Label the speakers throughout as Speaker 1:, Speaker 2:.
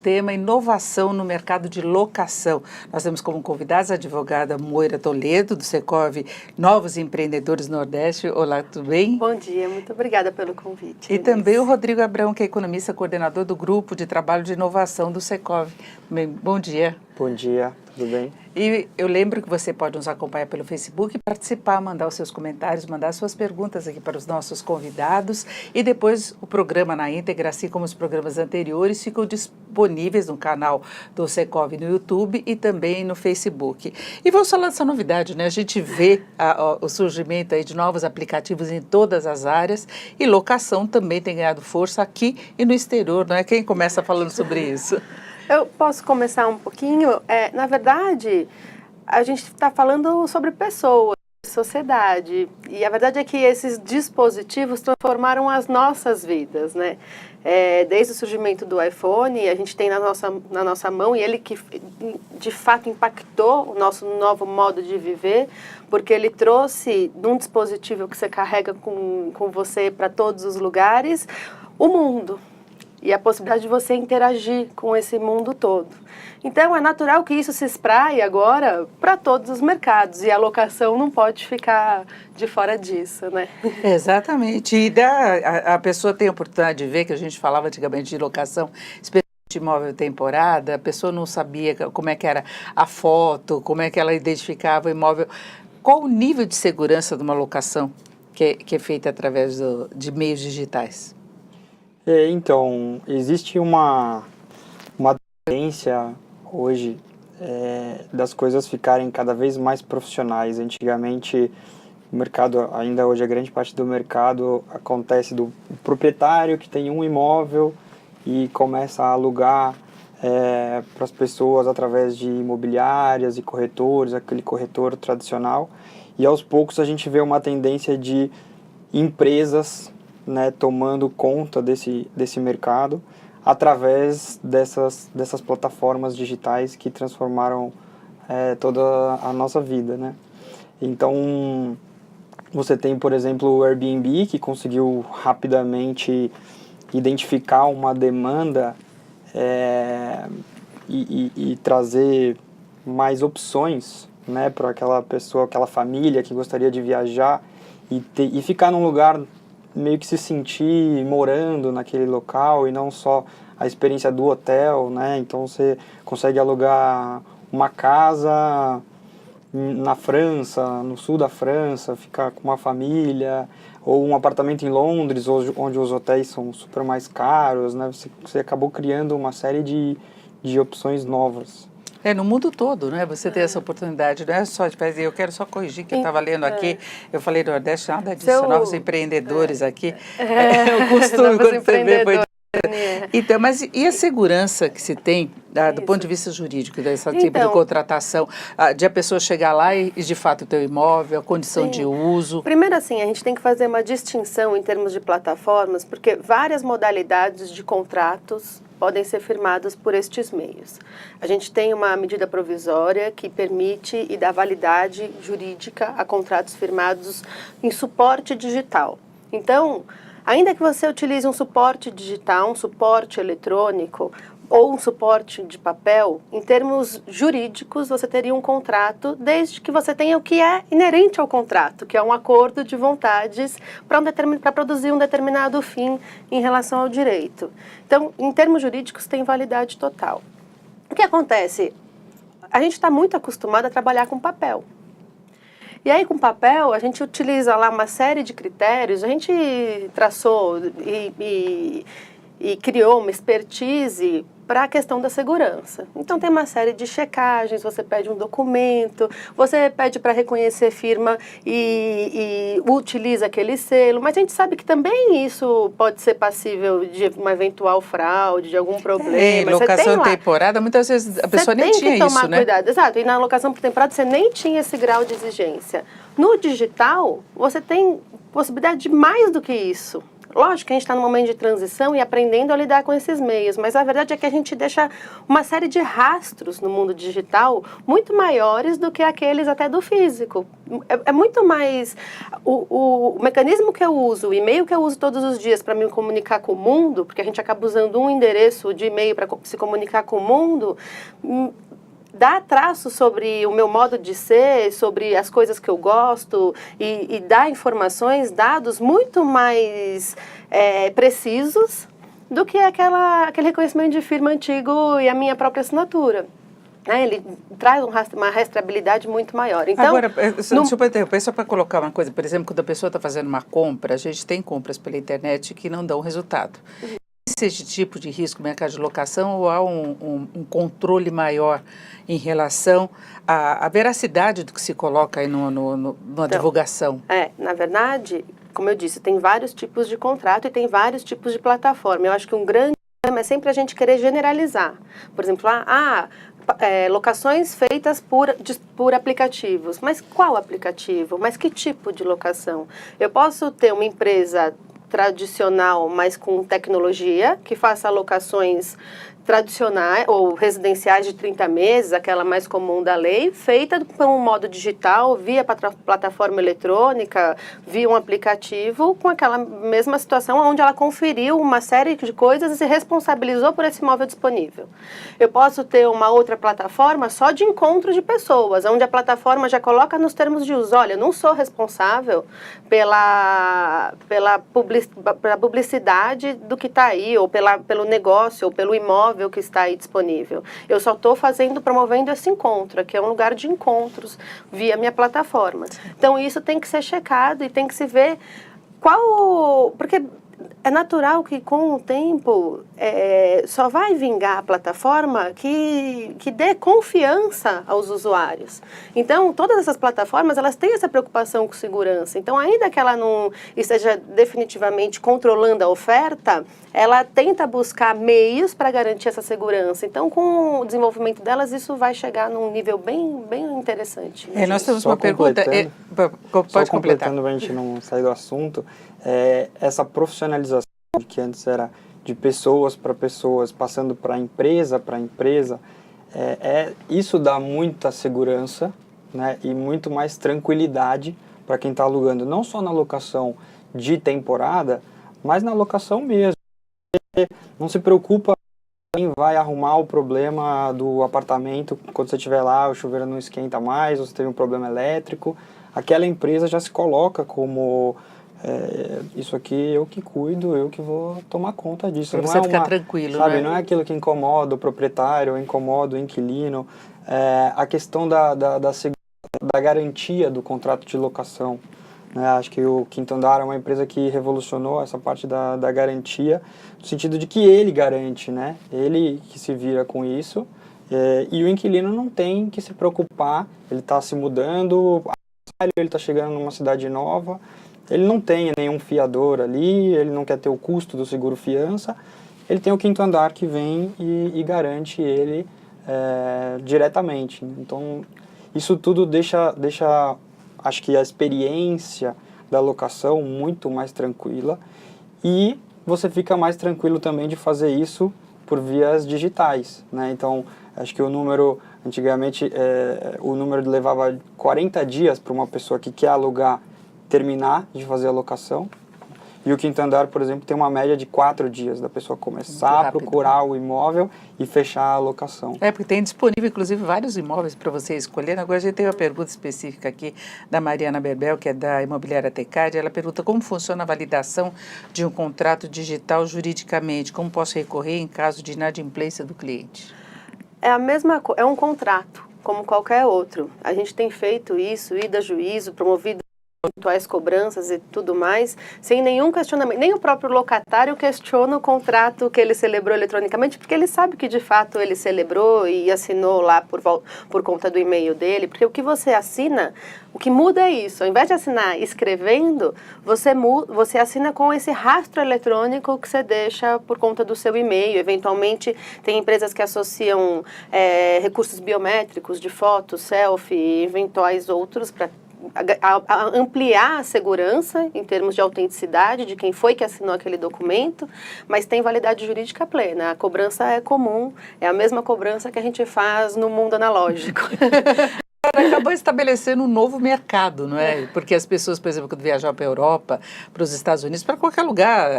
Speaker 1: Tema inovação no mercado de locação. Nós temos como convidados a advogada Moira Toledo, do Secov Novos Empreendedores Nordeste. Olá, tudo bem?
Speaker 2: Bom dia, muito obrigada pelo convite.
Speaker 1: E também o Rodrigo Abrão, que é economista, coordenador do Grupo de Trabalho de Inovação do Secov. Bom dia.
Speaker 3: Bom dia, tudo bem?
Speaker 1: E eu lembro que você pode nos acompanhar pelo Facebook, participar, mandar os seus comentários, mandar suas perguntas aqui para os nossos convidados. E depois o programa na íntegra, assim como os programas anteriores, ficam disponíveis no canal do Secov no YouTube e também no Facebook. E vamos falar dessa novidade, né? A gente vê o surgimento aí de novos aplicativos em todas as áreas e locação também tem ganhado força aqui e no exterior, não é? Quem começa falando sobre isso?
Speaker 2: Eu posso começar um pouquinho? Na verdade, a gente está falando sobre pessoas, sociedade, e a verdade é que esses dispositivos transformaram as nossas vidas, né? Desde o surgimento do iPhone, a gente tem na nossa mão, e ele que de fato impactou o nosso novo modo de viver, porque ele trouxe num dispositivo que você carrega com você para todos os lugares, o mundo. E a possibilidade de você interagir com esse mundo todo. Então, é natural que isso se espraie agora para todos os mercados. E a locação não pode ficar de fora disso, né?
Speaker 1: Exatamente. E a pessoa tem a oportunidade de ver, que a gente falava antigamente de locação, especialmente imóvel temporada, a pessoa não sabia como é que era a foto, como é que ela identificava o imóvel. Qual o nível de segurança de uma locação que é feita através de meios digitais?
Speaker 3: Então, existe uma tendência hoje das coisas ficarem cada vez mais profissionais. Antigamente, o mercado, ainda hoje a grande parte do mercado acontece do proprietário que tem um imóvel e começa a alugar para as pessoas através de imobiliárias e corretores, aquele corretor tradicional. E aos poucos a gente vê uma tendência de empresas, né, tomando conta desse mercado através dessas plataformas digitais que transformaram toda a nossa vida, né? Então, você tem, por exemplo, o Airbnb, que conseguiu rapidamente identificar uma demanda e trazer mais opções, né, para aquela pessoa, aquela família que gostaria de viajar e ficar num lugar meio que se sentir morando naquele local e não só a experiência do hotel, né? Então você consegue alugar uma casa na França, no sul da França, ficar com uma família, ou um apartamento em Londres, onde os hotéis são super mais caros, né? Você acabou criando uma série de opções novas.
Speaker 1: No mundo todo, né? Você tem essa oportunidade, não é só de país. Eu quero só corrigir que eu estava lendo aqui, eu falei do Nordeste, nada disso, novos empreendedores aqui. O costume quando você vê foi... Então, mas e a segurança que se tem do ponto de vista jurídico dessa tipo de contratação, de a pessoa chegar lá e de fato ter o imóvel, a condição de uso?
Speaker 2: Primeiro assim, a gente tem que fazer uma distinção em termos de plataformas, porque várias modalidades de contratos podem ser firmados por estes meios. A gente tem uma medida provisória que permite e dá validade jurídica a contratos firmados em suporte digital. Então, ainda que você utilize um suporte digital, um suporte eletrônico ou um suporte de papel, em termos jurídicos você teria um contrato desde que você tenha o que é inerente ao contrato, que é um acordo de vontades para produzir um determinado fim em relação ao direito. Então, em termos jurídicos, tem validade total. O que acontece? A gente está muito acostumado a trabalhar com papel. E aí, com papel, a gente utiliza lá uma série de critérios, a gente traçou e criou uma expertise para a questão da segurança. Então, tem uma série de checagens, você pede um documento, você pede para reconhecer firma e utiliza aquele selo, mas a gente sabe que também isso pode ser passível de uma eventual fraude, de algum problema.
Speaker 1: Locação temporada, muitas vezes a pessoa nem tinha isso, né? Você tem que tomar
Speaker 2: cuidado, exato. E na locação por temporada você nem tinha esse grau de exigência. No digital, você tem possibilidade de mais do que isso. Lógico que a gente está num momento de transição e aprendendo a lidar com esses meios, mas a verdade é que a gente deixa uma série de rastros no mundo digital muito maiores do que aqueles até do físico. É muito mais... O mecanismo que eu uso, o e-mail que eu uso todos os dias para me comunicar com o mundo, porque a gente acaba usando um endereço de e-mail para se comunicar com o mundo, dá traços sobre o meu modo de ser, sobre as coisas que eu gosto e dá informações, dados muito mais precisos do que aquele reconhecimento de firma antigo e a minha própria assinatura. Ele traz uma rastreabilidade muito maior. Então,
Speaker 1: agora, deixa eu interromper, só para colocar uma coisa. Por exemplo, quando a pessoa está fazendo uma compra, a gente tem compras pela internet que não dão resultado. Esse tipo de risco no mercado de locação ou há um controle maior em relação à veracidade do que se coloca aí numa divulgação?
Speaker 2: Na verdade, como eu disse, tem vários tipos de contrato e tem vários tipos de plataforma. Eu acho que um grande problema é sempre a gente querer generalizar. Por exemplo, locações feitas por aplicativos. Mas qual aplicativo? Mas que tipo de locação? Eu posso ter uma empresa tradicional, mas com tecnologia, que faça alocações tradicionais ou residenciais de 30 meses, aquela mais comum da lei, feita por um modo digital, via plataforma eletrônica, via um aplicativo, com aquela mesma situação onde ela conferiu uma série de coisas e se responsabilizou por esse imóvel disponível. Eu posso ter uma outra plataforma só de encontro de pessoas, onde a plataforma já coloca nos termos de uso, olha, eu não sou responsável pela publicidade do que está aí, ou pelo negócio, ou pelo imóvel que está aí disponível. Eu só estou promovendo esse encontro, que é um lugar de encontros via minha plataforma. Então, isso tem que ser checado e tem que se ver porque é natural que, com o tempo, só vai vingar a plataforma que dê confiança aos usuários. Então, todas essas plataformas, elas têm essa preocupação com segurança. Então, ainda que ela não esteja definitivamente controlando a oferta, ela tenta buscar meios para garantir essa segurança. Então, com o desenvolvimento delas, isso vai chegar num nível bem, bem interessante.
Speaker 1: Nós temos uma pergunta. Pode completar.
Speaker 3: Para a gente não sair do assunto, essa profissionalização que antes era de pessoas para pessoas, passando para empresa, isso dá muita segurança, né, e muito mais tranquilidade para quem está alugando, não só na locação de temporada, mas na locação mesmo. Não se preocupa quem vai arrumar o problema do apartamento quando você estiver lá, o chuveiro não esquenta mais, você teve um problema elétrico. Aquela empresa já se coloca como isso aqui eu que cuido, eu que vou tomar conta disso.
Speaker 1: Para você ficar tranquilo,
Speaker 3: sabe,
Speaker 1: né?
Speaker 3: Não é aquilo que incomoda o proprietário, incomoda o inquilino. A questão da garantia do contrato de locação. Acho que o Quinto Andar é uma empresa que revolucionou essa parte da garantia, no sentido de que ele garante, né? Ele que se vira com isso, e o inquilino não tem que se preocupar, ele está se mudando, ele está chegando numa cidade nova, ele não tem nenhum fiador ali, ele não quer ter o custo do seguro fiança, ele tem o Quinto Andar que vem e garante ele diretamente. Então, isso tudo deixa acho que a experiência da locação muito mais tranquila, e você fica mais tranquilo também de fazer isso por vias digitais, né? Então, acho que antigamente, o número levava 40 dias para uma pessoa que quer alugar terminar de fazer a locação, e o Quinto Andar, por exemplo, tem uma média de 4 dias da pessoa começar a procurar o imóvel e fechar a locação.
Speaker 1: Porque tem disponível, inclusive, vários imóveis para você escolher. Agora, a gente tem uma pergunta específica aqui da Mariana Berbel, que é da Imobiliária Tecard. Ela pergunta como funciona a validação de um contrato digital juridicamente. Como posso recorrer em caso de inadimplência do cliente?
Speaker 2: É um contrato, como qualquer outro. A gente tem feito isso, ido a juízo, promovido eventuais cobranças e tudo mais, sem nenhum questionamento. Nem o próprio locatário questiona o contrato que ele celebrou eletronicamente, porque ele sabe que de fato ele celebrou e assinou lá por conta do e-mail dele, porque o que você assina, o que muda é isso. Ao invés de assinar escrevendo, você assina com esse rastro eletrônico que você deixa por conta do seu e-mail. Eventualmente, tem empresas que associam recursos biométricos de foto, selfie e eventuais outros para ampliar a segurança em termos de autenticidade de quem foi que assinou aquele documento, mas tem validade jurídica plena. A cobrança é comum, é a mesma cobrança que a gente faz no mundo analógico.
Speaker 1: Acabou estabelecendo um novo mercado, não é? Porque as pessoas, por exemplo, quando viajavam para a Europa, para os Estados Unidos, para qualquer lugar,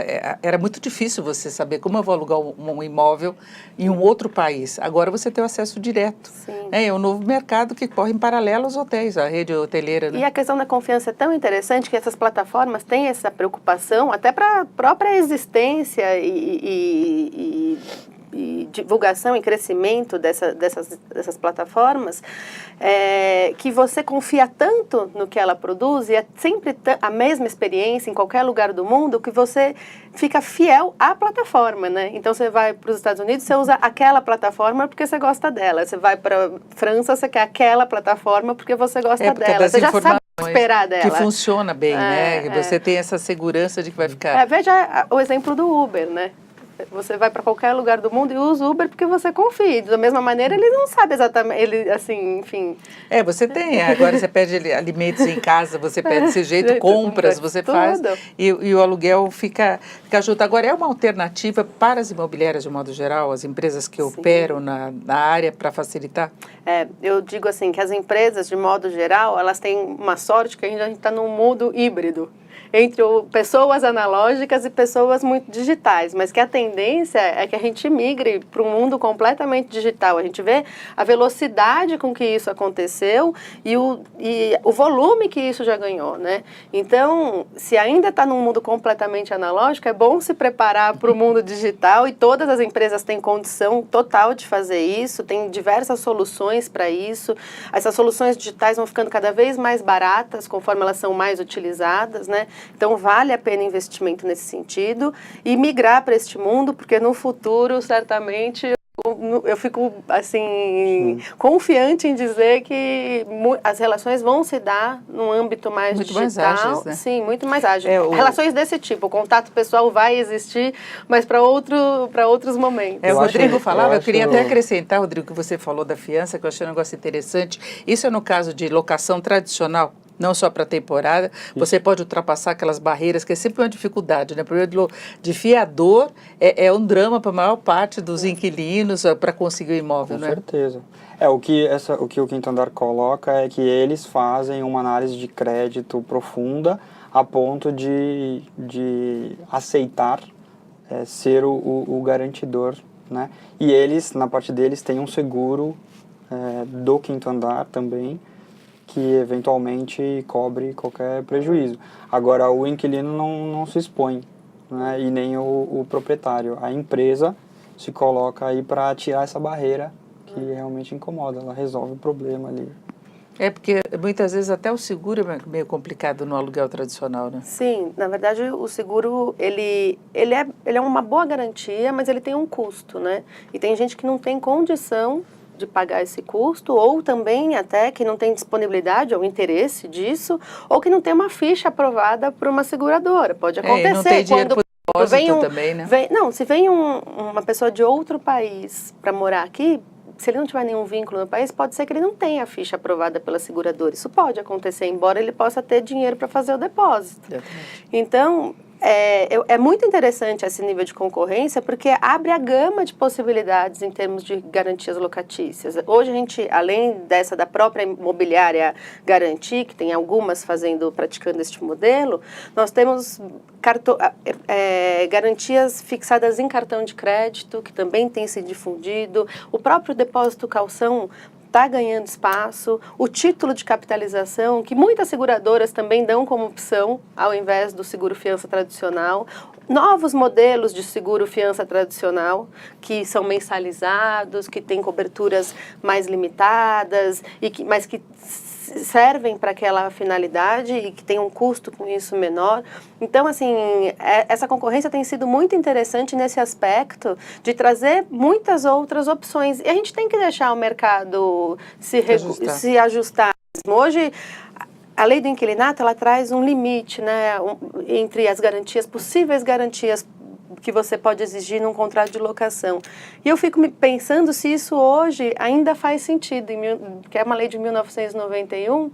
Speaker 1: era muito difícil você saber como eu vou alugar um imóvel em um outro país. Agora você tem o acesso direto.
Speaker 2: Sim.
Speaker 1: É um novo mercado que corre em paralelo aos hotéis, a rede hoteleira. Né?
Speaker 2: E a questão da confiança é tão interessante que essas plataformas têm essa preocupação até para a própria existência e divulgação e crescimento dessas plataformas, que você confia tanto no que ela produz e é sempre a mesma experiência em qualquer lugar do mundo que você fica fiel à plataforma, né? Então você vai para os Estados Unidos, você usa aquela plataforma porque você gosta dela. Você vai para a França, você quer aquela plataforma porque você gosta dela. Você já sabe o que esperar dela.
Speaker 1: Que funciona bem, né? Você tem essa segurança de que vai ficar...
Speaker 2: Veja o exemplo do Uber, né? Você vai para qualquer lugar do mundo e usa o Uber porque você confia. Da mesma maneira, ele não sabe exatamente, ele, assim, enfim...
Speaker 1: Você tem. Agora você pede alimentos em casa, você pede desse jeito, compras, você faz. E o aluguel fica junto. Agora, é uma alternativa para as imobiliárias, de modo geral, as empresas que operam na área para facilitar?
Speaker 2: Eu digo assim, que as empresas, de modo geral, elas têm uma sorte que a gente está num mundo híbrido. Entre pessoas analógicas e pessoas muito digitais, mas que a tendência é que a gente migre para um mundo completamente digital. A gente vê a velocidade com que isso aconteceu e o volume que isso já ganhou, né? Então, se ainda está num mundo completamente analógico, é bom se preparar para o mundo digital e todas as empresas têm condição total de fazer isso, tem diversas soluções para isso. Essas soluções digitais vão ficando cada vez mais baratas conforme elas são mais utilizadas, né? Então, vale a pena investimento nesse sentido e migrar para este mundo, porque no futuro, certamente, eu fico, assim, confiante em dizer que as relações vão se dar num âmbito mais digital.
Speaker 1: Muito mais ágeis, né?
Speaker 2: Sim, muito mais ágil. Relações desse tipo, o contato pessoal vai existir, mas para outros momentos.
Speaker 1: O Rodrigo falava, eu queria até acrescentar, Rodrigo, que você falou da fiança, que eu achei um negócio interessante. Isso é no caso de locação tradicional, não só para temporada, você pode ultrapassar aquelas barreiras, que é sempre uma dificuldade, né? O problema de fiador é um drama para a maior parte dos inquilinos para conseguir o imóvel,
Speaker 3: Com
Speaker 1: né?
Speaker 3: certeza. O que o Quinto Andar coloca é que eles fazem uma análise de crédito profunda a ponto de aceitar ser o garantidor, né? E eles, na parte deles, têm um seguro do Quinto Andar também, que eventualmente cobre qualquer prejuízo. Agora, o inquilino não se expõe, né? E nem o proprietário. A empresa se coloca aí para tirar essa barreira que realmente incomoda, ela resolve o problema ali.
Speaker 1: Porque muitas vezes até o seguro é meio complicado no aluguel tradicional, né?
Speaker 2: Sim, na verdade o seguro, ele é uma boa garantia, mas ele tem um custo, né? E tem gente que não tem condição de pagar esse custo, ou também até que não tem disponibilidade ou interesse disso, ou que não tem uma ficha aprovada por uma seguradora. Pode acontecer.
Speaker 1: Não tem dinheiro por depósito também, né?
Speaker 2: Se vem uma pessoa de outro país para morar aqui, se ele não tiver nenhum vínculo no país, pode ser que ele não tenha a ficha aprovada pela seguradora. Isso pode acontecer, embora ele possa ter dinheiro para fazer o depósito.
Speaker 1: Exatamente.
Speaker 2: Então, é muito interessante esse nível de concorrência, porque abre a gama de possibilidades em termos de garantias locatícias. Hoje a gente, além da própria imobiliária garantir, que tem algumas praticando este modelo, nós temos garantias fixadas em cartão de crédito, que também tem se difundido, o próprio depósito calção está ganhando espaço, o título de capitalização, que muitas seguradoras também dão como opção, ao invés do seguro-fiança tradicional, novos modelos de seguro-fiança tradicional, que são mensalizados, que têm coberturas mais limitadas, mas que servem para aquela finalidade e que tem um custo com isso menor. Então, assim, essa concorrência tem sido muito interessante nesse aspecto de trazer muitas outras opções. E a gente tem que deixar o mercado se ajustar. Hoje, a lei do inquilinato, ela traz um limite, né, entre as garantias, possíveis garantias que você pode exigir num contrato de locação. E eu fico pensando se isso hoje ainda faz sentido, que é uma lei de 1991,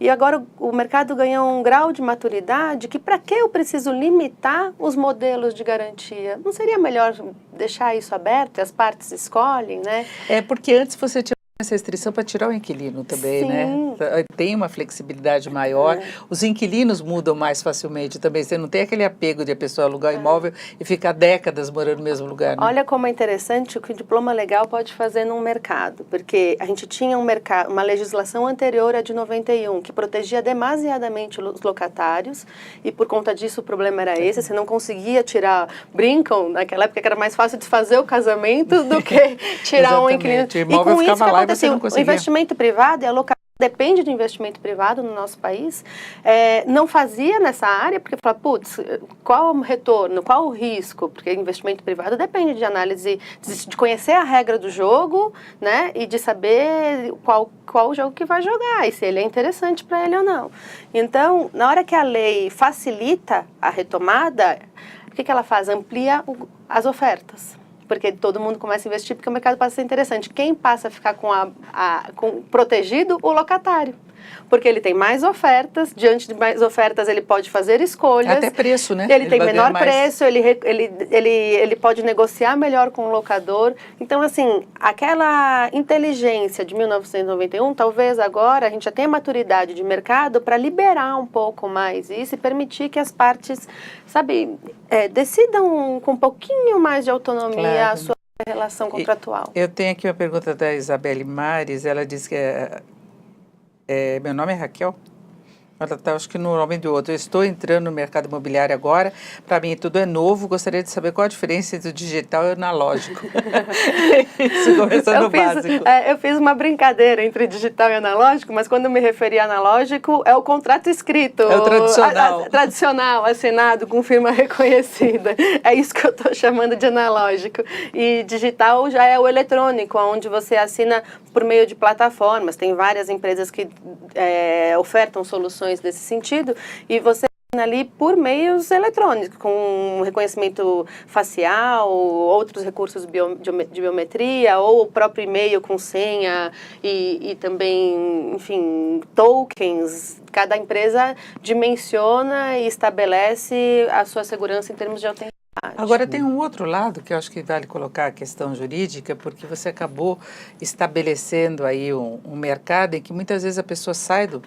Speaker 2: e agora o mercado ganhou um grau de maturidade que para que eu preciso limitar os modelos de garantia? Não seria melhor deixar isso aberto e as partes escolhem, né?
Speaker 1: É porque antes você tinha essa restrição para tirar o inquilino também,
Speaker 2: Sim.
Speaker 1: né? Tem uma flexibilidade maior. Os inquilinos mudam mais facilmente também. Você não tem aquele apego de a pessoa alugar o imóvel e ficar décadas morando no mesmo lugar, né?
Speaker 2: Olha como é interessante o que o diploma legal pode fazer num mercado, porque a gente tinha uma legislação anterior à de 91 que protegia demasiadamente os locatários e por conta disso o problema era esse, você não conseguia tirar, brincam, naquela época que era mais fácil desfazer o casamento do que tirar um inquilino.
Speaker 1: O imóvel
Speaker 2: e com isso que aconteceu,
Speaker 1: o
Speaker 2: investimento privado e a locação depende de investimento privado no nosso país, não fazia nessa área, porque fala, putz, qual o retorno, qual o risco? Porque investimento privado depende de análise, de conhecer a regra do jogo, né, e de saber qual o jogo que vai jogar, e se ele é interessante para ele ou não. Então, na hora que a lei facilita a retomada, o que ela faz? Amplia as ofertas. Porque todo mundo começa a investir, porque o mercado passa a ser interessante. Quem passa a ficar protegido? O locatário. Porque ele tem mais ofertas, diante de mais ofertas ele pode fazer escolhas.
Speaker 1: Até preço, né?
Speaker 2: Ele tem menor preço, ele pode negociar melhor com o locador. Então, assim, aquela inteligência de 1991, talvez agora a gente já tenha maturidade de mercado para liberar um pouco mais isso e permitir que as partes, sabe, decidam com um pouquinho mais de autonomia a sua relação contratual.
Speaker 1: Eu tenho aqui uma pergunta da Isabelle Mares, ela diz que meu nome é Raquel. Ela está, acho que no nome do outro. Eu estou entrando no mercado imobiliário agora. Para mim, tudo é novo. Gostaria de saber qual a diferença entre o digital e o analógico. Isso começando básico.
Speaker 2: Eu fiz uma brincadeira entre digital e analógico, mas quando eu me referi a analógico, é o contrato escrito.
Speaker 1: É o tradicional.
Speaker 2: Tradicional, assinado com firma reconhecida. É isso que eu estou chamando de analógico. E digital já é o eletrônico, onde você assina por meio de plataformas. Tem várias empresas que ofertam soluções desse sentido, e você ali por meios eletrônicos, com reconhecimento facial, outros recursos de biometria, ou o próprio e-mail com senha e também, enfim, tokens. Cada empresa dimensiona e estabelece a sua segurança em termos de autenticidade.
Speaker 1: Agora tem um outro lado que eu acho que vale colocar a questão jurídica, porque você acabou estabelecendo aí um mercado em que muitas vezes a pessoa sai do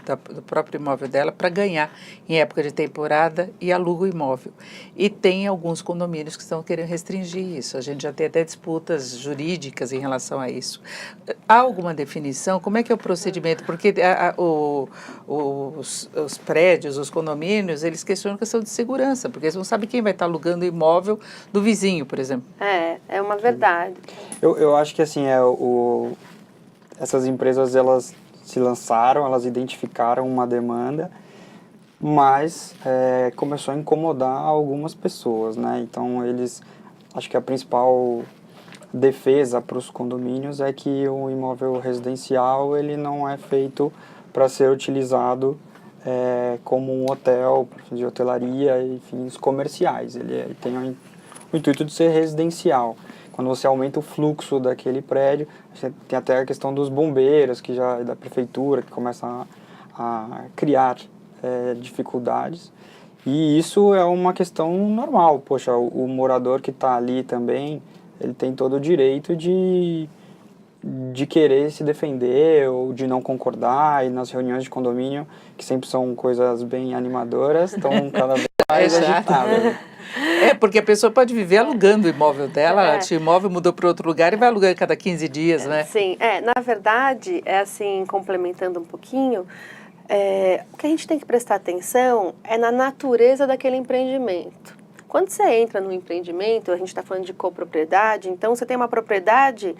Speaker 1: próprio imóvel dela para ganhar em época de temporada e aluga o imóvel. E tem alguns condomínios que estão querendo restringir isso. A gente já tem até disputas jurídicas em relação a isso. Há alguma definição? Como é que é o procedimento? Porque os prédios, os condomínios, eles questionam a questão de segurança, porque eles não sabem quem vai estar alugando o imóvel do vizinho, por exemplo.
Speaker 2: É uma verdade.
Speaker 3: Eu acho que assim, essas empresas, elas se lançaram, elas identificaram uma demanda, mas começou a incomodar algumas pessoas, né? Então, acho que a principal defesa para os condomínios é que o imóvel residencial, ele não é feito para ser utilizado como um hotel, de hotelaria e fins comerciais. Ele tem o intuito de ser residencial. Quando você aumenta o fluxo daquele prédio, você tem até a questão dos bombeiros, que já é da prefeitura, que começa a criar dificuldades. E isso é uma questão normal. Poxa, o morador que está ali também, ele tem todo o direito de querer se defender ou de não concordar, e nas reuniões de condomínio, que sempre são coisas bem animadoras, estão cada vez mais agitadas.
Speaker 1: Porque a pessoa pode viver alugando o imóvel dela, o imóvel mudou para outro lugar e vai alugando cada 15 dias, né?
Speaker 2: Sim, na verdade, assim, complementando um pouquinho, o que a gente tem que prestar atenção é na natureza daquele empreendimento. Quando você entra no empreendimento, a gente está falando de copropriedade, então você tem uma propriedade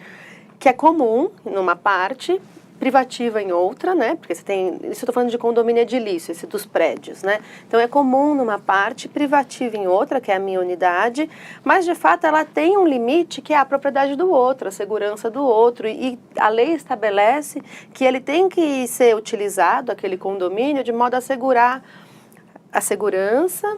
Speaker 2: que é comum numa parte, privativa em outra, né? Porque você tem, isso eu estou falando de condomínio edilício, esse dos prédios, né? Então é comum numa parte, privativa em outra, que é a minha unidade, mas de fato ela tem um limite que é a propriedade do outro, a segurança do outro, e a lei estabelece que ele tem que ser utilizado, aquele condomínio, de modo a assegurar a segurança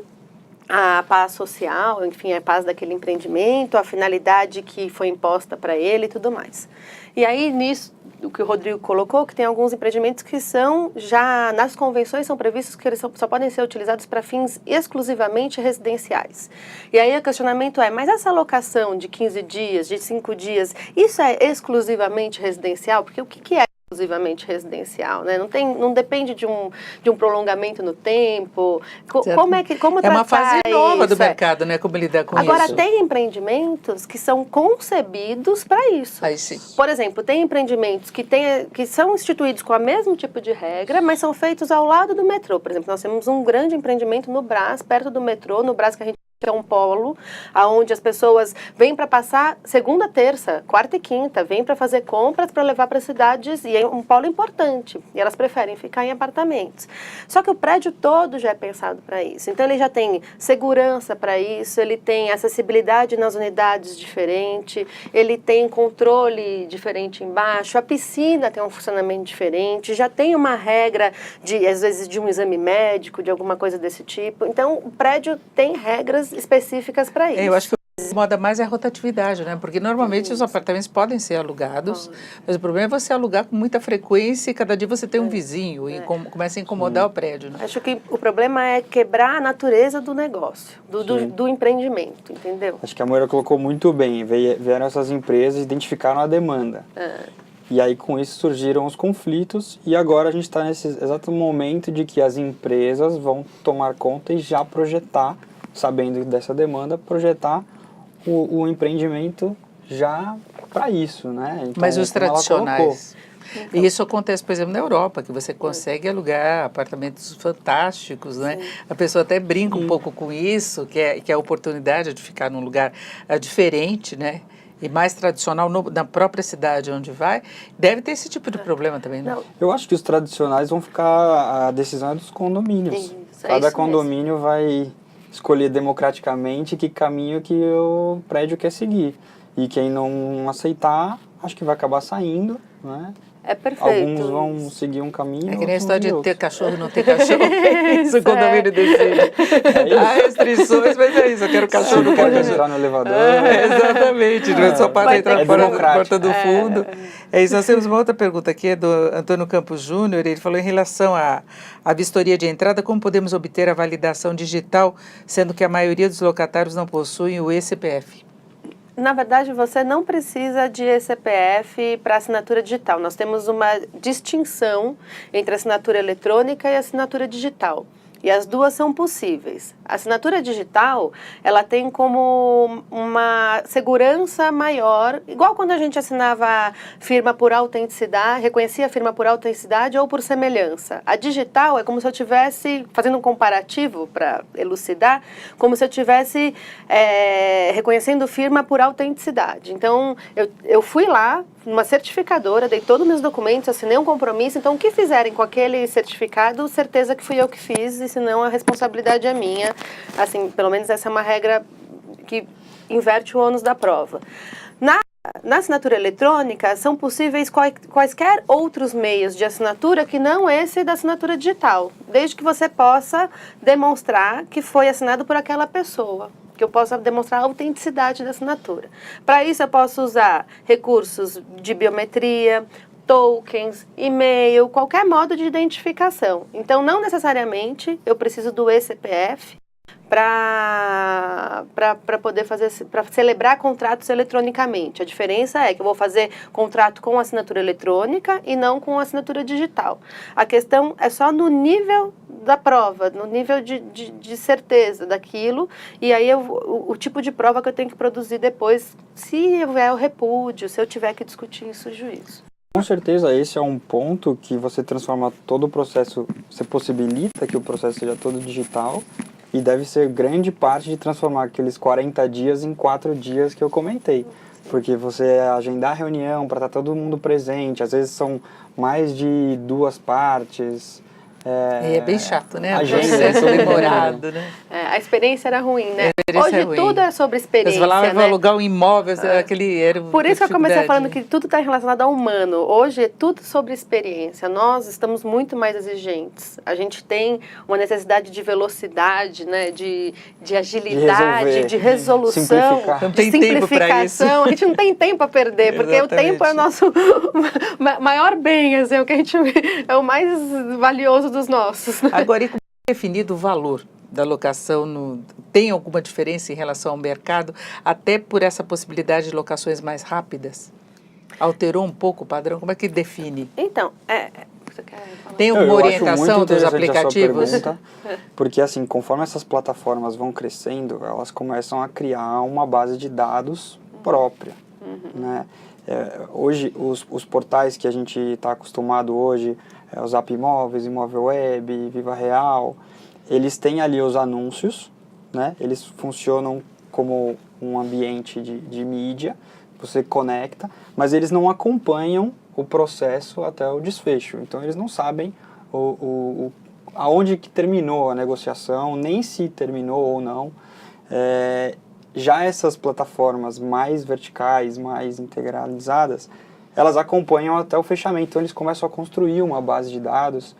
Speaker 2: a paz social, enfim, a paz daquele empreendimento, a finalidade que foi imposta para ele e tudo mais. E aí, nisso, o que o Rodrigo colocou, que tem alguns empreendimentos que são, já nas convenções são previstos que eles só podem ser utilizados para fins exclusivamente residenciais. E aí o questionamento é, mas essa alocação de 15 dias, de 5 dias, isso é exclusivamente residencial? Porque o que é exclusivamente residencial, né? Não depende de um prolongamento no tempo. Como
Speaker 1: é uma fase nova do
Speaker 2: isso?
Speaker 1: mercado, né? Como lidar com
Speaker 2: Agora,
Speaker 1: isso.
Speaker 2: tem empreendimentos que são concebidos para isso.
Speaker 1: Aí sim.
Speaker 2: Por exemplo, tem empreendimentos que são instituídos com o mesmo tipo de regra, mas são feitos ao lado do metrô. Por exemplo, nós temos um grande empreendimento no Brás, perto do metrô, no Brás, que a gente é um polo, onde as pessoas vêm para passar segunda, terça, quarta e quinta, vêm para fazer compras para levar para cidades, e é um polo importante, e elas preferem ficar em apartamentos. Só que o prédio todo já é pensado para isso, então ele já tem segurança para isso, ele tem acessibilidade nas unidades diferente, ele tem controle diferente embaixo, a piscina tem um funcionamento diferente, já tem uma regra, às vezes, de um exame médico, de alguma coisa desse tipo, então o prédio tem regras específicas para isso.
Speaker 1: Eu acho que o que incomoda mais é a rotatividade, né? Porque normalmente os apartamentos podem ser alugados, mas o problema é você alugar com muita frequência e cada dia você tem um vizinho e começa a incomodar o prédio, né?
Speaker 2: Acho que o problema é quebrar a natureza do negócio, do empreendimento, entendeu?
Speaker 3: Acho que a Moira colocou muito bem. Vieram essas empresas, identificaram a demanda. E aí, com isso, surgiram os conflitos. E agora a gente está nesse exato momento de que as empresas vão tomar conta e já projetar, sabendo dessa demanda, projetar o empreendimento já para isso, né? Então,
Speaker 1: mas os tradicionais... E isso acontece, por exemplo, na Europa, que você consegue alugar apartamentos fantásticos, né? Sim. A pessoa até brinca um pouco com isso, que é a oportunidade de ficar num lugar diferente, né? E mais tradicional na própria cidade onde vai, deve ter esse tipo de problema também, né?
Speaker 3: Eu acho que os tradicionais vão ficar, a decisão é dos condomínios. Isso, cada condomínio mesmo vai escolher democraticamente que caminho que o prédio quer seguir. E quem não aceitar, acho que vai acabar saindo, né?
Speaker 2: É perfeito.
Speaker 3: Alguns vão seguir um caminho.
Speaker 1: É que nem a história de ter cachorro e não ter cachorro. Isso, o condomínio decide. Há restrições, mas é isso. Eu quero cachorro, não quero
Speaker 3: entrar no elevador.
Speaker 1: Exatamente. Só para entrar fora da porta do fundo. É isso. Nós temos uma outra pergunta aqui, é do Antônio Campos Júnior. Ele falou em relação à vistoria de entrada, como podemos obter a validação digital, sendo que a maioria dos locatários não possuem o eCPF?
Speaker 2: Na verdade, você não precisa de eCPF para assinatura digital. Nós temos uma distinção entre a assinatura eletrônica e a assinatura digital. E as duas são possíveis. A assinatura digital, ela tem como uma segurança maior, igual quando a gente assinava firma por autenticidade, reconhecia a firma por autenticidade ou por semelhança. A digital é como se eu estivesse, fazendo um comparativo para elucidar, como se eu estivesse reconhecendo firma por autenticidade. Então, eu fui lá, numa certificadora, dei todos os meus documentos, assinei um compromisso, então o que fizerem com aquele certificado, certeza que fui eu que fiz, e senão a responsabilidade é minha. Assim, pelo menos essa é uma regra que inverte o ônus da prova. Na assinatura eletrônica, são possíveis quaisquer outros meios de assinatura que não esse da assinatura digital, desde que você possa demonstrar que foi assinado por aquela pessoa, que eu possa demonstrar a autenticidade da assinatura. Para isso, eu posso usar recursos de biometria, tokens, e-mail, qualquer modo de identificação. Então, não necessariamente eu preciso do eCPF para poder para celebrar contratos eletronicamente. A diferença é que eu vou fazer contrato com assinatura eletrônica e não com assinatura digital. A questão é só no nível da prova, no nível de certeza daquilo, e aí o tipo de prova que eu tenho que produzir depois, se houver o repúdio, se eu tiver que discutir isso no juízo.
Speaker 3: Com certeza, esse é um ponto que você transforma todo o processo, você possibilita que o processo seja todo digital, e deve ser grande parte de transformar aqueles 40 dias em 4 dias que eu comentei. Porque você agendar reunião para estar todo mundo presente, às vezes são mais de 2 partes,
Speaker 1: É bem chato, né?
Speaker 3: Agenda.
Speaker 1: O processo demorado, né?
Speaker 2: A experiência era ruim, né?
Speaker 1: experiência
Speaker 2: Hoje
Speaker 1: é ruim.
Speaker 2: tudo é sobre experiência,
Speaker 1: Você falava, eu vou
Speaker 2: né?
Speaker 1: alugar um imóvel, aquele era
Speaker 2: Por isso que eu comecei
Speaker 1: dificuldade.
Speaker 2: falando que tudo está relacionado ao humano. Hoje é tudo sobre experiência. Nós estamos muito mais exigentes. A gente tem uma necessidade de velocidade, né? De agilidade, de resolução,
Speaker 3: simplificar.
Speaker 1: Não
Speaker 2: de
Speaker 1: tem tempo pra isso.
Speaker 2: simplificação. A gente não tem tempo a perder, porque o tempo é o nosso maior bem, assim, é o que a gente é o mais valioso dos nossos.
Speaker 1: Agora, e como é definido o valor da locação? Tem alguma diferença em relação ao mercado, até por essa possibilidade de locações mais rápidas? Alterou um pouco o padrão? Como é que define?
Speaker 2: Então, você quer falar?
Speaker 1: Tem alguma orientação dos aplicativos?
Speaker 3: Porque assim, conforme essas plataformas vão crescendo, elas começam a criar uma base de dados própria, né? Hoje, os portais que a gente está acostumado hoje, o Zap Imóveis, Imóvel Web, Viva Real, eles têm ali os anúncios, né? Eles funcionam como um ambiente de mídia, você conecta, mas eles não acompanham o processo até o desfecho. Então, eles não sabem aonde que terminou a negociação, nem se terminou ou não. Já essas plataformas mais verticais, mais integralizadas, elas acompanham até o fechamento. Então, eles começam a construir uma base de dados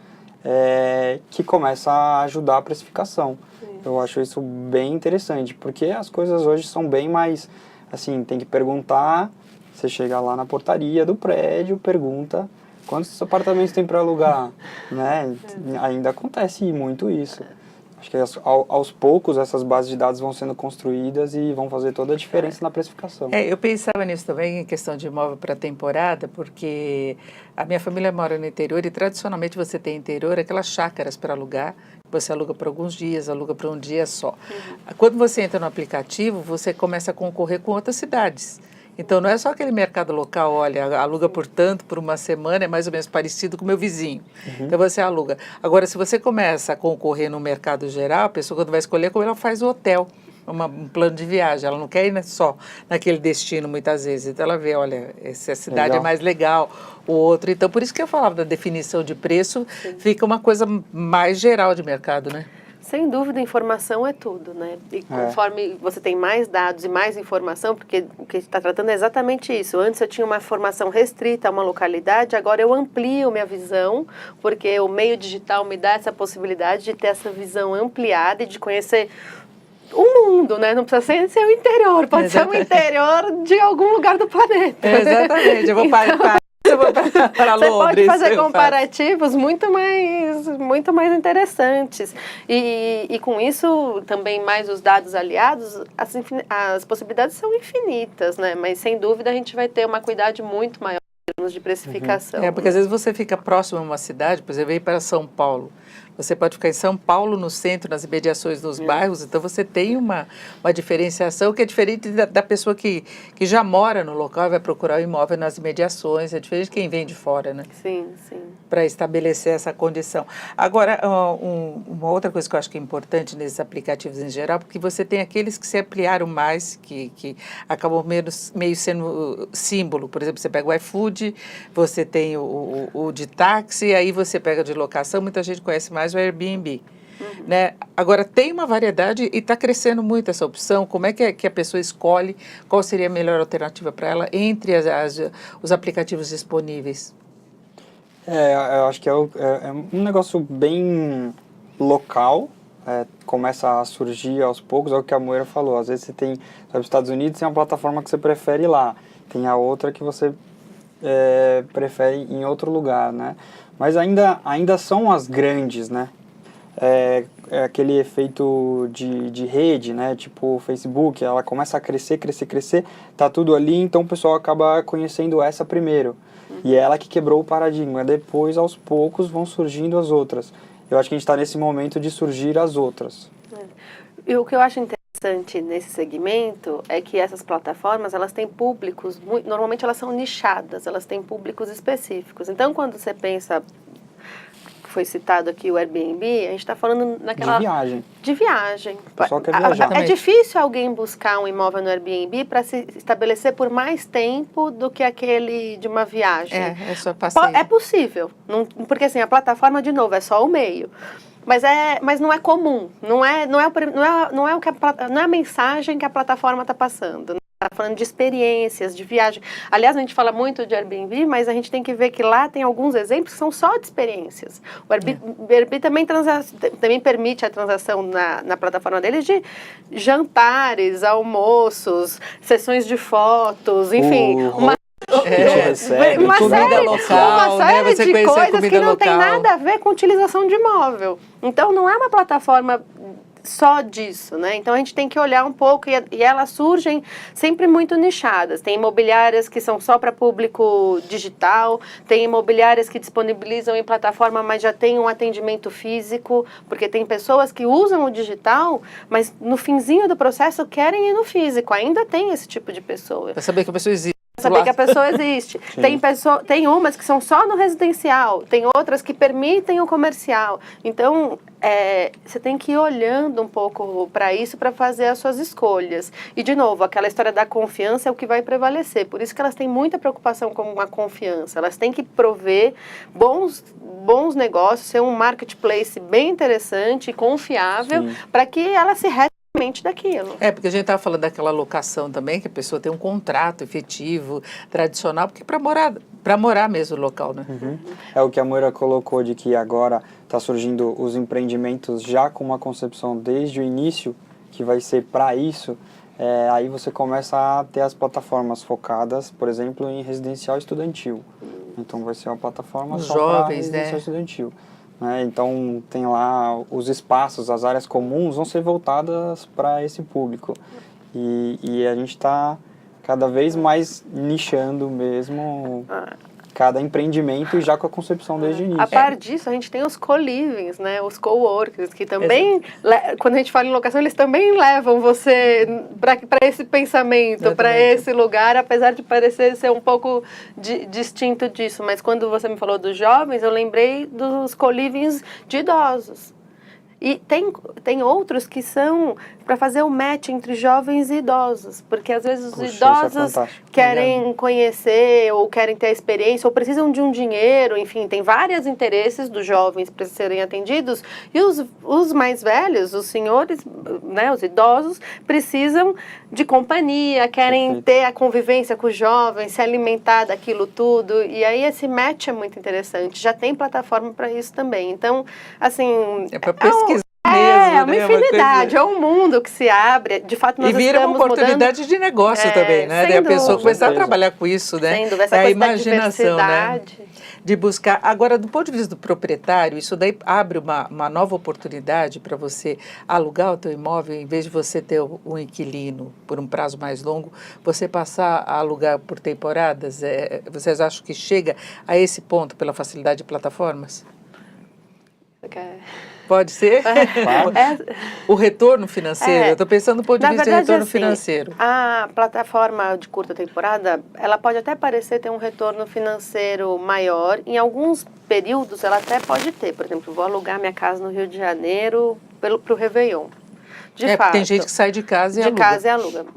Speaker 3: que começa a ajudar a precificação. Eu acho isso bem interessante, porque as coisas hoje são bem mais, assim, tem que perguntar, você chega lá na portaria do prédio, pergunta quantos apartamentos tem para alugar, né? Ainda acontece muito isso. Acho que aos poucos essas bases de dados vão sendo construídas e vão fazer toda a diferença na precificação.
Speaker 1: Eu pensava nisso também, em questão de imóvel para temporada, porque a minha família mora no interior e tradicionalmente você tem interior aquelas chácaras para alugar, você aluga por alguns dias, aluga por um dia só. Quando você entra no aplicativo, você começa a concorrer com outras cidades. Então, não é só aquele mercado local, olha, aluga por tanto, por uma semana, é mais ou menos parecido com o meu vizinho. Então, você aluga. Agora, se você começa a concorrer no mercado geral, a pessoa, quando vai escolher, como ela faz o hotel, um plano de viagem. Ela não quer ir só naquele destino, muitas vezes. Então, ela vê, olha, essa cidade é mais legal, o outro. Então, por isso que eu falava da definição de preço, fica uma coisa mais geral de mercado, né?
Speaker 2: Sem dúvida, informação é tudo, né? E conforme você tem mais dados e mais informação, porque o que a gente está tratando é exatamente isso. Antes eu tinha uma informação restrita a uma localidade, agora eu amplio minha visão, porque o meio digital me dá essa possibilidade de ter essa visão ampliada e de conhecer o mundo, né? Não precisa ser o interior, pode ser o interior de algum lugar do planeta.
Speaker 1: Exatamente, eu vou para
Speaker 2: Você
Speaker 1: Londres.
Speaker 2: pode fazer comparativos muito mais interessantes. E com isso, também mais os dados aliados, as possibilidades são infinitas, né? Mas, sem dúvida, a gente vai ter uma cuidado muito maior em termos de precificação.
Speaker 1: Porque às vezes você fica próximo a uma cidade, por exemplo, ir para São Paulo. Você pode ficar em São Paulo, no centro, nas imediações dos bairros, então você tem uma diferenciação que é diferente da pessoa que já mora no local e vai procurar o imóvel nas imediações, é diferente de quem vem de fora, né?
Speaker 2: Sim, sim.
Speaker 1: Para estabelecer essa condição. Agora, uma outra coisa que eu acho que é importante nesses aplicativos em geral, porque você tem aqueles que se ampliaram mais, que acabam meio sendo símbolo. Por exemplo, você pega o iFood, você tem o de táxi, aí você pega de locação, muita gente conhece mais o Airbnb. Né? Agora, tem uma variedade e está crescendo muito essa opção. Como é que a pessoa escolhe qual seria a melhor alternativa para ela entre os aplicativos disponíveis?
Speaker 3: Eu acho que é um negócio bem local, começa a surgir aos poucos, é o que a Moira falou. Às vezes você vai para os Estados Unidos, tem uma plataforma que você prefere ir lá, tem a outra que você prefere em outro lugar, né? Mas ainda são as grandes, né? É aquele efeito de rede, né? Tipo o Facebook, ela começa a crescer, tá tudo ali, então o pessoal acaba conhecendo essa primeiro. E é ela que quebrou o paradigma. Depois, aos poucos, vão surgindo as outras. Eu acho que a gente está nesse momento de surgir as outras.
Speaker 2: E o que eu acho interessante nesse segmento é que essas plataformas, elas têm públicos, normalmente elas são nichadas, elas têm públicos específicos. Então, quando você pensa, que foi citado aqui, o Airbnb, a gente está falando naquela...
Speaker 3: De viagem.
Speaker 2: De viagem.
Speaker 3: O pessoal quer viajar.
Speaker 2: É difícil alguém buscar um imóvel no Airbnb para se estabelecer por mais tempo do que aquele de uma viagem.
Speaker 1: É só passeio.
Speaker 2: É possível, porque assim, a plataforma, de novo, é só o meio. Mas não é comum, não é a mensagem que a plataforma está passando. Está falando de experiências, de viagem. Aliás, a gente fala muito de Airbnb, mas a gente tem que ver que lá tem alguns exemplos que são só de experiências. O Airbnb também permite a transação na plataforma deles de jantares, almoços, sessões de fotos, enfim, uma série de coisas que não tem nada a ver com utilização de imóvel. Então, não é uma plataforma só disso, né? Então a gente tem que olhar um pouco e elas surgem sempre muito nichadas. Tem imobiliárias que são só para público digital, tem imobiliárias que disponibilizam em plataforma, mas já tem um atendimento físico, porque tem pessoas que usam o digital, mas no finzinho do processo querem ir no físico. Ainda tem esse tipo de pessoa.
Speaker 1: Para saber que a pessoa existe.
Speaker 2: Saber que a pessoa existe. Tem umas que são só no residencial, tem outras que permitem o comercial. Então, você tem que ir olhando um pouco para isso para fazer as suas escolhas. E, de novo, aquela história da confiança é o que vai prevalecer. Por isso que elas têm muita preocupação com a confiança. Elas têm que prover bons negócios, ser um marketplace bem interessante e confiável para que ela se daquilo.
Speaker 1: Porque a gente estava falando daquela locação também, que a pessoa tem um contrato efetivo, tradicional, porque para morar mesmo no local, né?
Speaker 3: É o que a Moira colocou, de que agora está surgindo os empreendimentos já com uma concepção desde o início, que vai ser para isso. Aí você começa a ter as plataformas focadas, por exemplo, em residencial estudantil. Então vai ser uma plataforma
Speaker 1: os
Speaker 3: só para
Speaker 1: jovens,
Speaker 3: residencial estudantil. Então tem lá os espaços, as áreas comuns vão ser voltadas para esse público. E a gente está cada vez mais nichando mesmo cada empreendimento já com a concepção desde o início.
Speaker 2: A par disso, a gente tem os co-livings, né? Os co-workers, que também, quando a gente fala em locação, eles também levam você para esse pensamento, para esse lugar, apesar de parecer ser um pouco distinto disso. Mas quando você me falou dos jovens, eu lembrei dos co-livings de idosos. E tem outros que são para fazer o match entre jovens e idosos, porque às vezes os idosos querem conhecer ou querem ter a experiência ou precisam de um dinheiro, enfim, tem vários interesses dos jovens para serem atendidos e os mais velhos, os senhores, né, os idosos, precisam de companhia, querem ter a convivência com os jovens, se alimentar daquilo tudo, e aí esse match é muito interessante, já tem plataforma para isso também, então, assim...
Speaker 1: É para pesquisar.
Speaker 2: É uma infinidade, é um mundo que se abre, de fato nós
Speaker 1: estamos mudando. E vira uma oportunidade de negócio também, né? Daí a pessoa começar a trabalhar com isso, né?
Speaker 2: Sem dúvida, essa coisa da diversidade.
Speaker 1: Né? De buscar. Agora, do ponto de vista do proprietário, isso daí abre uma nova oportunidade para você alugar o teu imóvel, em vez de você ter um inquilino por um prazo mais longo, você passar a alugar por temporadas. Vocês acham que chega a esse ponto pela facilidade de plataformas? Pode ser? O retorno financeiro, eu estou pensando no ponto de vista de retorno financeiro.
Speaker 2: A plataforma de curta temporada, ela pode até parecer ter um retorno financeiro maior. Em alguns períodos, ela até pode ter. Por exemplo, vou alugar minha casa no Rio de Janeiro para o Réveillon. De fato,
Speaker 1: tem gente que sai de casa e aluga.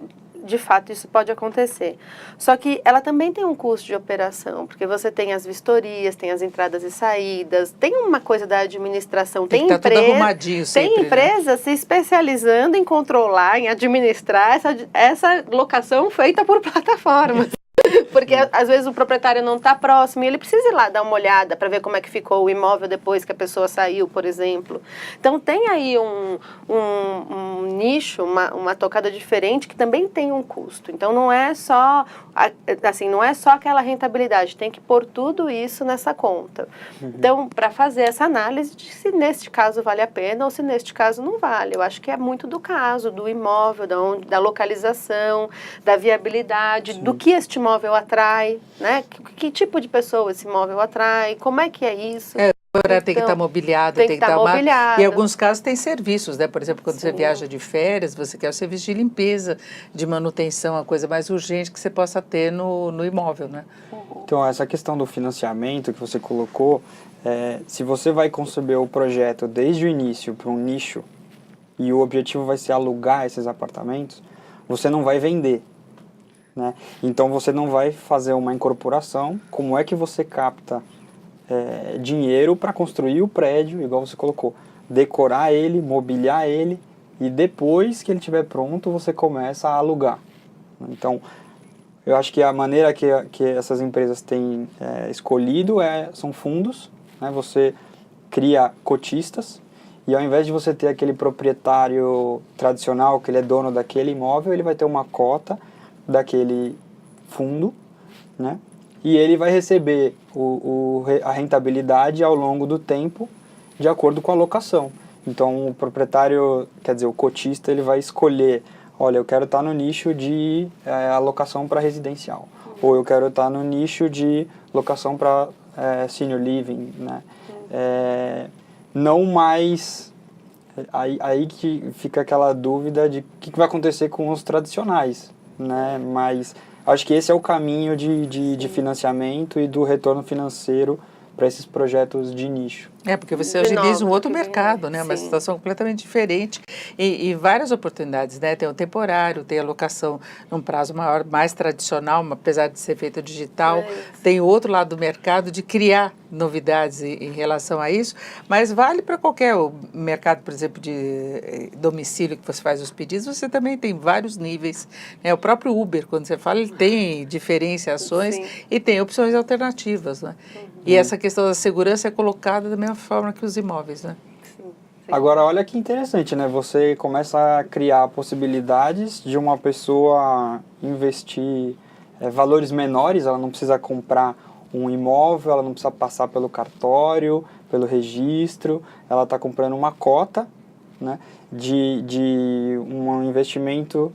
Speaker 2: De fato, isso pode acontecer. Só que ela também tem um custo de operação, porque você tem as vistorias, tem as entradas e saídas, tem uma coisa da administração, tem
Speaker 1: empresa, tudo arrumadinho sempre,
Speaker 2: tem empresa, né, se especializando em controlar, em administrar essa locação feita por plataformas. Porque às vezes o proprietário não está próximo e ele precisa ir lá dar uma olhada para ver como é que ficou o imóvel depois que a pessoa saiu, por exemplo. Então tem aí um nicho, uma tocada diferente que também tem um custo. Então não é só aquela rentabilidade, tem que pôr tudo isso nessa conta. Então, para fazer essa análise de se neste caso vale a pena ou se neste caso não vale. Eu acho que é muito do caso, do imóvel, da localização, da viabilidade, do que este imóvel atrai, né? Que tipo de pessoa esse imóvel atrai, como é que é isso?
Speaker 1: temporário tem que estar mobiliado,
Speaker 2: tem que estar mobiliado.
Speaker 1: E em alguns casos tem serviços, né? Por exemplo, quando você
Speaker 2: Sim.
Speaker 1: viaja de férias, você quer o serviço de limpeza, de manutenção, a coisa mais urgente que você possa ter no imóvel, né?
Speaker 3: Então, essa questão do financiamento que você colocou, se você vai conceber o projeto desde o início para um nicho e o objetivo vai ser alugar esses apartamentos, você não vai vender, né? Então, você não vai fazer uma incorporação. Como é que você capta dinheiro para construir o prédio, igual você colocou, decorar ele, mobiliar ele, e depois que ele estiver pronto, você começa a alugar. Então, eu acho que a maneira que essas empresas têm escolhido são fundos, né? Você cria cotistas, e ao invés de você ter aquele proprietário tradicional, que ele é dono daquele imóvel, ele vai ter uma cota daquele fundo, né? E ele vai receber a rentabilidade ao longo do tempo, de acordo com a locação. Então, o proprietário, quer dizer, o cotista, ele vai escolher, olha, eu quero estar no nicho de alocação para residencial, ou eu quero estar no nicho de locação para senior living, né? Não mais... Aí que fica aquela dúvida de o que vai acontecer com os tradicionais, né? Mas acho que esse é o caminho de financiamento e do retorno financeiro para esses projetos de nicho.
Speaker 1: Porque você agiliza um outro mercado, né? Uma
Speaker 2: Sim.
Speaker 1: situação completamente diferente e várias oportunidades, né? Tem o temporário, tem a locação num prazo maior, mais tradicional, apesar de ser feito digital. Tem o outro lado do mercado de criar novidades em relação a isso, mas vale para qualquer mercado, por exemplo, de domicílio que você faz os pedidos, você também tem vários níveis, né? O próprio Uber, quando você fala, ele tem diferenciações e tem opções alternativas, né? E essa questão da segurança é colocada da mesma forma que os imóveis, né?
Speaker 2: Sim.
Speaker 3: Agora, olha que interessante, né? Você começa a criar possibilidades de uma pessoa investir valores menores, ela não precisa comprar um imóvel, ela não precisa passar pelo cartório, pelo registro, ela está comprando uma cota, né, de um investimento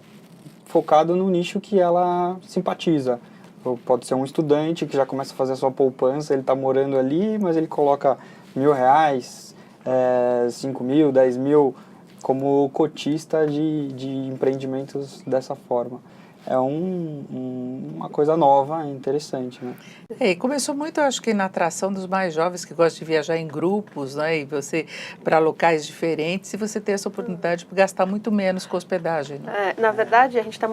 Speaker 3: focado no nicho que ela simpatiza. Ou pode ser um estudante que já começa a fazer a sua poupança, ele está morando ali, mas ele coloca R$1.000, 5 mil, 10 mil como cotista de empreendimentos dessa forma. É uma coisa nova, interessante, né?
Speaker 1: E começou muito, acho que na atração dos mais jovens que gostam de viajar em grupos, né? E você para locais diferentes, e você ter essa oportunidade de gastar muito menos com hospedagem, né?
Speaker 2: Na verdade, a gente está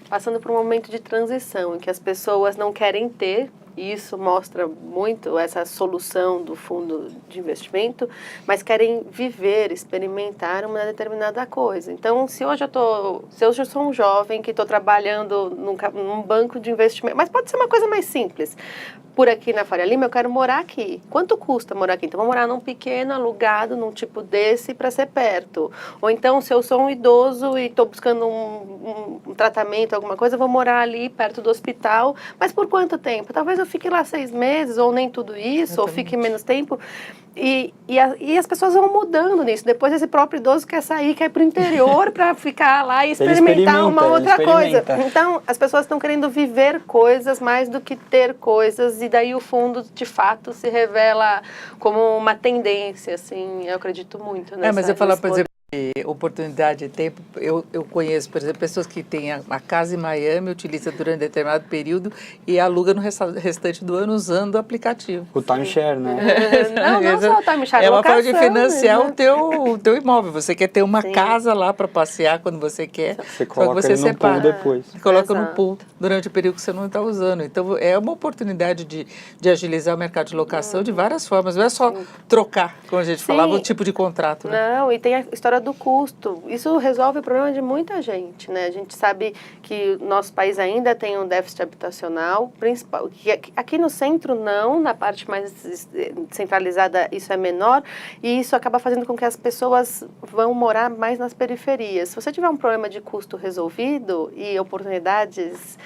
Speaker 2: passando por um momento de transição em que as pessoas não querem ter. E isso mostra muito essa solução do fundo de investimento, mas querem viver, experimentar uma determinada coisa. Então, se hoje eu sou um jovem que estou trabalhando num banco de investimento, mas pode ser uma coisa mais simples. Por aqui na Faria Lima, eu quero morar aqui. Quanto custa morar aqui? Então, vou morar num pequeno, alugado, num tipo desse, para ser perto. Ou então, se eu sou um idoso e estou buscando um tratamento, alguma coisa, eu vou morar ali perto do hospital. Mas por quanto tempo? Talvez eu fique lá 6 meses, ou nem tudo isso,
Speaker 1: Exatamente.
Speaker 2: ou fique menos tempo. E as pessoas vão mudando nisso. Depois esse próprio idoso quer sair, quer ir para o interior para ficar lá e experimentar uma outra coisa. Então, as pessoas estão querendo viver coisas mais do que ter coisas, e daí o fundo, de fato, se revela como uma tendência, assim, eu acredito muito nessa.
Speaker 1: Mas eu falar, por exemplo, de oportunidade de tempo, eu conheço, por exemplo, pessoas que têm a casa em Miami, utiliza durante determinado período e aluga no restante do ano usando o aplicativo.
Speaker 3: O timeshare, né?
Speaker 2: Não só o timeshare,
Speaker 1: é uma forma de financiar
Speaker 2: né?
Speaker 1: o teu imóvel. Você quer ter uma casa lá para passear quando você quer,
Speaker 3: você coloca ele no pool depois.
Speaker 1: Coloca no pool durante o período que você não está usando. Então, é uma oportunidade de agilizar o mercado de locação de várias formas. Não é só trocar, como a gente falava, o tipo de contrato. Né?
Speaker 2: Não, e tem a história do custo. Isso resolve o problema de muita gente, né? A gente sabe que o nosso país ainda tem um déficit habitacional, principal, que aqui no centro não, na parte mais centralizada isso é menor, e isso acaba fazendo com que as pessoas vão morar mais nas periferias. Se você tiver um problema de custo resolvido e oportunidades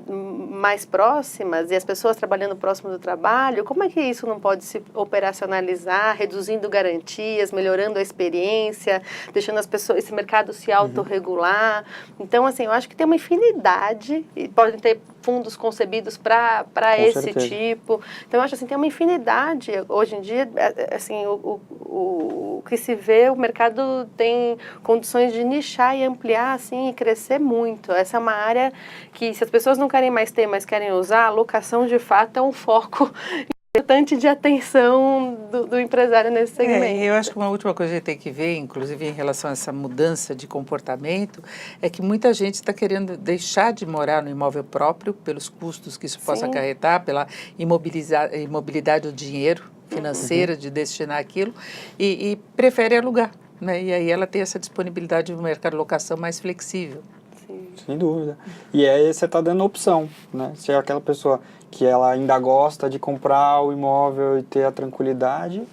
Speaker 2: mais próximas, e as pessoas trabalhando próximo do trabalho, como é que isso não pode se operacionalizar, reduzindo garantias, melhorando a experiência? deixando as pessoas, esse mercado se autorregular. Então, assim, eu acho que tem uma infinidade, e podem ter fundos concebidos para esse
Speaker 3: certeza.
Speaker 2: tipo. Então, eu acho assim, tem uma infinidade. Hoje em dia, assim, o que se vê, o mercado tem condições de nichar e ampliar, assim, e crescer muito. Essa é uma área que, se as pessoas não querem mais ter, mas querem usar, a locação, de fato, é um foco importante de atenção do empresário nesse segmento.
Speaker 1: Eu acho que uma última coisa que a gente tem que ver, inclusive em relação a essa mudança de comportamento, é que muita gente está querendo deixar de morar no imóvel próprio, pelos custos que isso possa acarretar, pela imobilidade do dinheiro financeira de destinar aquilo, e prefere alugar, né? E aí ela tem essa disponibilidade no mercado de locação mais flexível.
Speaker 3: Sem dúvida. E aí você está dando opção, né? Se é aquela pessoa que ela ainda gosta de comprar o imóvel e ter a tranquilidade,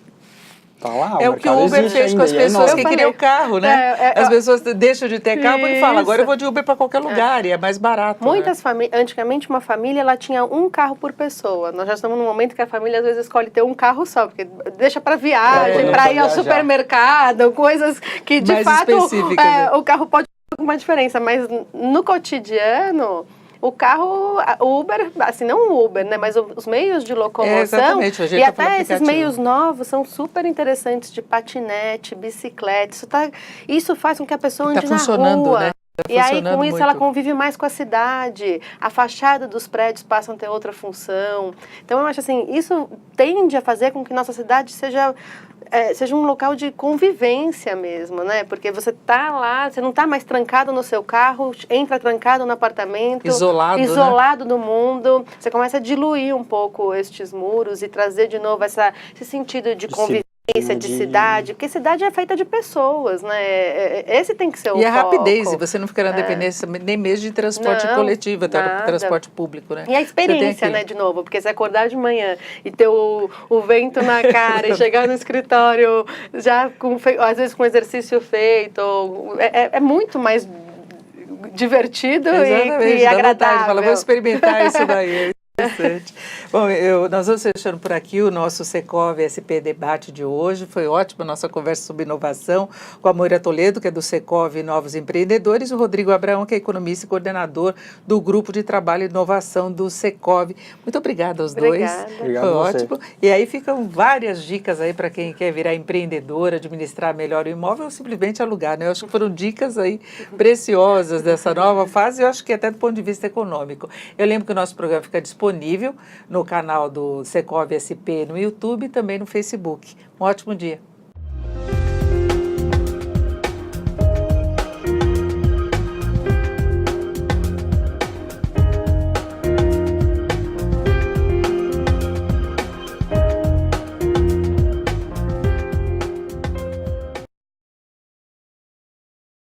Speaker 3: tá lá.
Speaker 1: É o que o Uber fez com as pessoas que queriam carro, né? As pessoas deixam de ter carro e falam, agora eu vou de Uber para qualquer lugar, e é mais barato.
Speaker 2: Muitas famílias, antigamente uma família, ela tinha um carro por pessoa. Nós já estamos num momento que a família às vezes escolhe ter um carro só, porque deixa para viagem, para ir ao supermercado, coisas que de
Speaker 1: mais
Speaker 2: fato
Speaker 1: específicas,
Speaker 2: o carro pode fazer uma diferença, mas no cotidiano o carro, o Uber, assim, não o Uber, né, mas os meios de locomoção e até esses meios novos são super interessantes, de patinete, bicicleta, isso faz com que a pessoa ande na rua.
Speaker 1: Né?
Speaker 2: E aí, com isso, ela convive mais com a cidade, a fachada dos prédios passa a ter outra função. Então, eu acho assim, isso tende a fazer com que nossa cidade seja um local de convivência mesmo, né? Porque você tá lá, você não tá mais trancado no seu carro, entra trancado no apartamento, isolado
Speaker 1: né?
Speaker 2: do mundo. Você começa a diluir um pouco estes muros e trazer de novo esse sentido de convivência, de cidade, porque cidade é feita de pessoas, né? Esse tem que ser o foco.
Speaker 1: E a rapidez, e você não fica na dependência nem mesmo de transporte coletivo, transporte público, né?
Speaker 2: E a experiência, né, de novo, porque você acordar de manhã e ter o vento na cara e chegar no escritório já às vezes com exercício feito, é muito mais divertido e agradável.
Speaker 1: Fala, vou experimentar isso daí. Interessante. Bom, nós vamos fechando por aqui o nosso Secov SP Debate de hoje. Foi ótima a nossa conversa sobre inovação com a Moira Toledo, que é do Secov Novos Empreendedores, e o Rodrigo Abraão, que é economista e coordenador do Grupo de Trabalho e Inovação do Secov. Muito obrigada aos dois.
Speaker 3: Obrigado.
Speaker 1: Foi ótimo. E aí ficam várias dicas aí para quem quer virar empreendedor, administrar melhor o imóvel ou simplesmente alugar, né? Eu acho que foram dicas aí preciosas dessa nova fase, eu acho que até do ponto de vista econômico. Eu lembro que o nosso programa fica disponível no canal do Secov SP no YouTube e também no Facebook. Um ótimo dia.